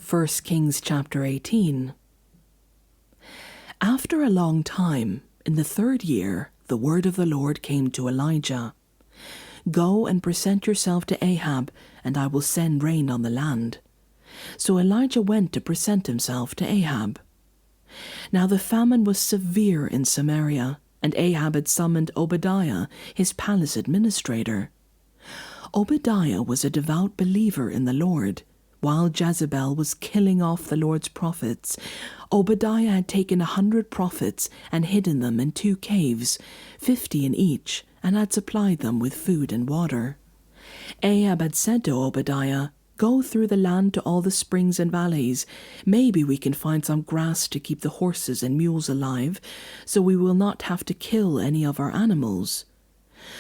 1 Kings chapter 18. After a long time, in the 3rd year, the word of the Lord came to Elijah. Go and present yourself to Ahab, and I will send rain on the land. So Elijah went to present himself to Ahab. Now the famine was severe in Samaria, and Ahab had summoned Obadiah, his palace administrator. Obadiah was a devout believer in the Lord. While Jezebel was killing off the Lord's prophets, Obadiah had taken 100 prophets and hidden them in 2 caves, 50 in each, and had supplied them with food and water. Ahab had said to Obadiah, "Go through the land to all the springs and valleys. Maybe we can find some grass to keep the horses and mules alive, so we will not have to kill any of our animals."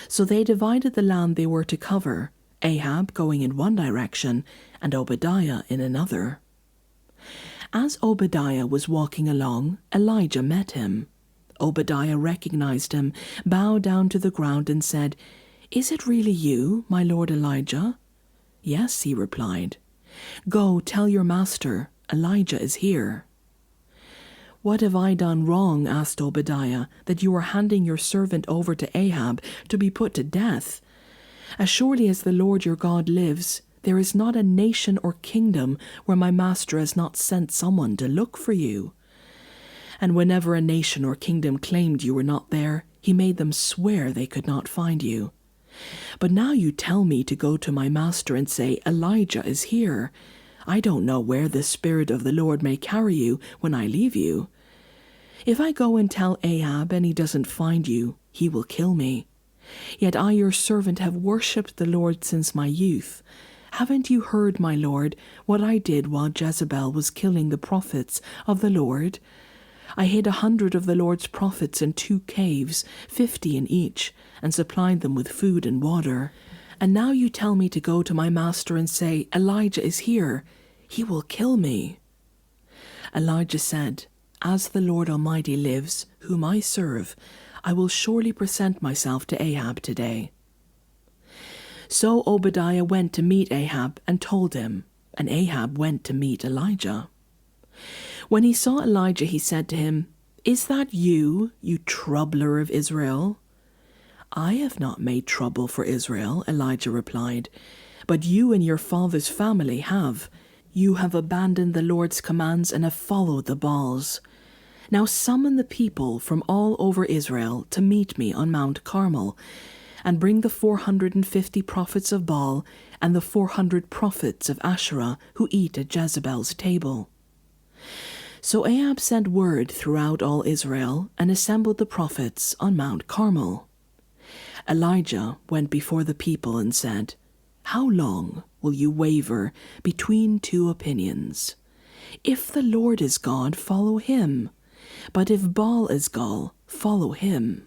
So they divided the land they were to cover, Ahab going in one direction and Obadiah in another. As Obadiah was walking along, Elijah met him. Obadiah recognized him, bowed down to the ground and said, "Is it really you, my lord Elijah?" "Yes," he replied. "Go, tell your master, Elijah is here." "What have I done wrong," asked Obadiah, "that you are handing your servant over to Ahab to be put to death? As surely as the Lord your God lives, there is not a nation or kingdom where my master has not sent someone to look for you. And whenever a nation or kingdom claimed you were not there, he made them swear they could not find you. But now you tell me to go to my master and say, 'Elijah is here.' I don't know where the Spirit of the Lord may carry you when I leave you. If I go and tell Ahab and he doesn't find you, he will kill me. Yet I, your servant, have worshipped the Lord since my youth. Haven't you heard, my lord, what I did while Jezebel was killing the prophets of the Lord? I hid 100 of the Lord's prophets in 2 caves, 50 in each, and supplied them with food and water. And now you tell me to go to my master and say, 'Elijah is here.' He will kill me." Elijah said, "As the Lord Almighty lives, whom I serve, I will surely present myself to Ahab today." So Obadiah went to meet Ahab and told him, and Ahab went to meet Elijah. When he saw Elijah, he said to him, "Is that you, you troubler of Israel?" "I have not made trouble for Israel," Elijah replied, "but you and your father's family have. You have abandoned the Lord's commands and have followed the Baals. Now summon the people from all over Israel to meet me on Mount Carmel, and bring the 450 prophets of Baal and the 400 prophets of Asherah who eat at Jezebel's table." So Ahab sent word throughout all Israel and assembled the prophets on Mount Carmel. Elijah went before the people and said, "How long will you waver between 2 opinions? If the Lord is God, follow him. But if Baal is God, follow him."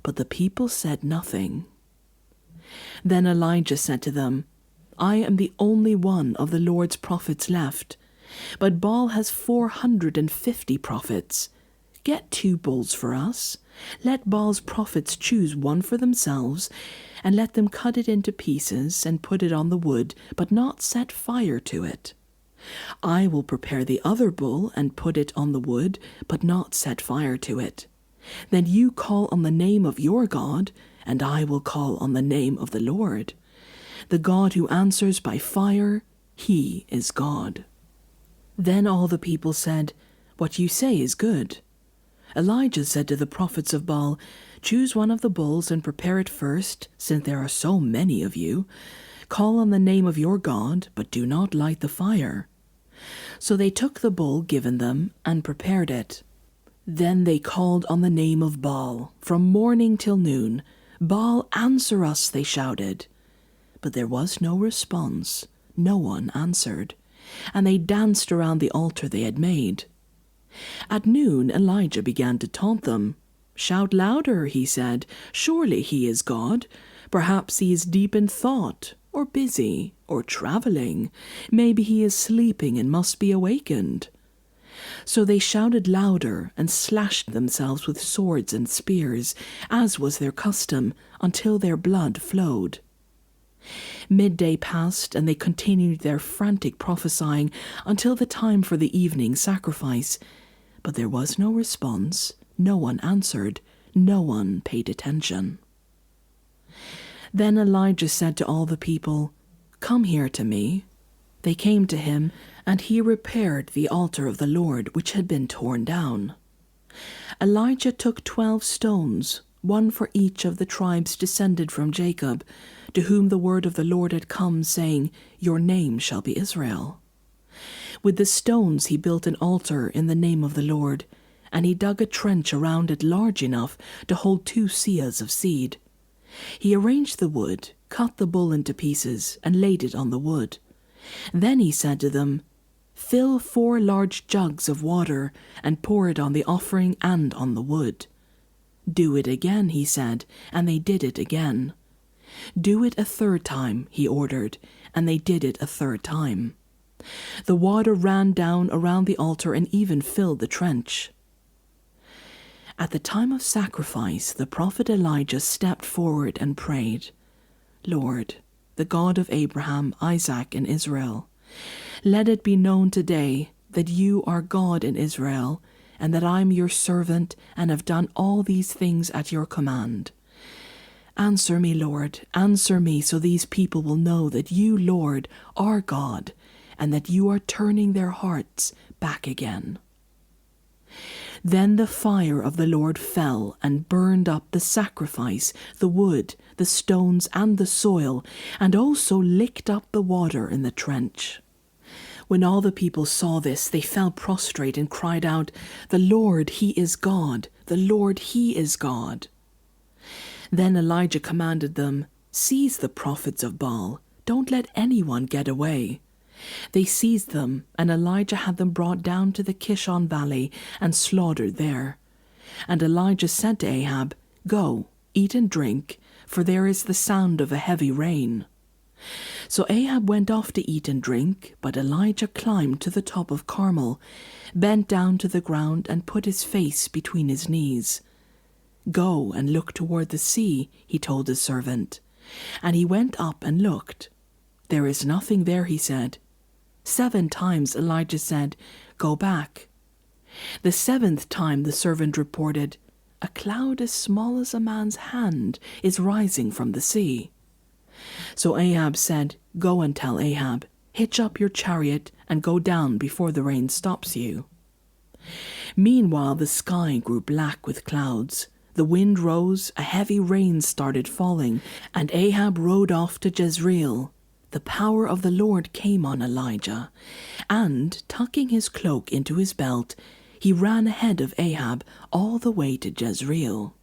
But the people said nothing. Then Elijah said to them, "I am the only one of the Lord's prophets left, but Baal has 450 prophets. Get 2 bulls for us. Let Baal's prophets choose one for themselves, and let them cut it into pieces and put it on the wood, but not set fire to it. I will prepare the other bull and put it on the wood, but not set fire to it. Then you call on the name of your God, and I will call on the name of the Lord. The God who answers by fire, he is God." Then all the people said, "What you say is good." Elijah said to the prophets of Baal, "Choose one of the bulls and prepare it first, since there are so many of you. Call on the name of your God, but do not light the fire." So they took the bull given them and prepared it. Then they called on the name of Baal from morning till noon. "Baal, answer us," they shouted. But there was no response. No one answered. And they danced around the altar they had made. At noon, Elijah began to taunt them. "Shout louder," he said. "Surely he is God. Perhaps he is deep in thought, or busy, or traveling. Maybe he is sleeping and must be awakened." So they shouted louder and slashed themselves with swords and spears, as was their custom, until their blood flowed. Midday passed, and they continued their frantic prophesying until the time for the evening sacrifice. But there was no response, no one answered, no one paid attention. Then Elijah said to all the people, "Come here to me." They came to him, and he repaired the altar of the Lord which had been torn down. Elijah took 12 stones, one for each of the tribes descended from Jacob, to whom the word of the Lord had come, saying, "Your name shall be Israel." With the stones he built an altar in the name of the Lord, and he dug a trench around it large enough to hold 2 seahs of seed. He arranged the wood, cut the bull into pieces, and laid it on the wood. Then he said to them, "Fill 4 large jugs of water, and pour it on the offering and on the wood." "Do it again," he said, and they did it again. "Do it a 3rd time," he ordered, and they did it a 3rd time. The water ran down around the altar and even filled the trench. At the time of sacrifice, the prophet Elijah stepped forward and prayed, "Lord, the God of Abraham, Isaac, and Israel, let it be known today that you are God in Israel, and that I am your servant and have done all these things at your command. Answer me, Lord, answer me, so these people will know that you, Lord, are God, and that you are turning their hearts back again." Then the fire of the Lord fell and burned up the sacrifice, the wood, the stones, and the soil, and also licked up the water in the trench. When all the people saw this, they fell prostrate and cried out, "The Lord, He is God! The Lord, He is God!" Then Elijah commanded them, "Seize the prophets of Baal. Don't let anyone get away." They seized them, and Elijah had them brought down to the Kishon valley and slaughtered there. And Elijah said to Ahab, "Go, eat and drink, for there is the sound of a heavy rain." So Ahab went off to eat and drink, but Elijah climbed to the top of Carmel, bent down to the ground, and put his face between his knees. "Go and look toward the sea," he told his servant. And he went up and looked. "There is nothing there," he said. 7 times Elijah said, "Go back." The 7th time the servant reported, "A cloud as small as a man's hand is rising from the sea." So Ahab said, "Go and tell Ahab, hitch up your chariot and go down before the rain stops you." Meanwhile the sky grew black with clouds. The wind rose, a heavy rain started falling, and Ahab rode off to Jezreel. The power of the Lord came on Elijah, and, tucking his cloak into his belt, he ran ahead of Ahab all the way to Jezreel.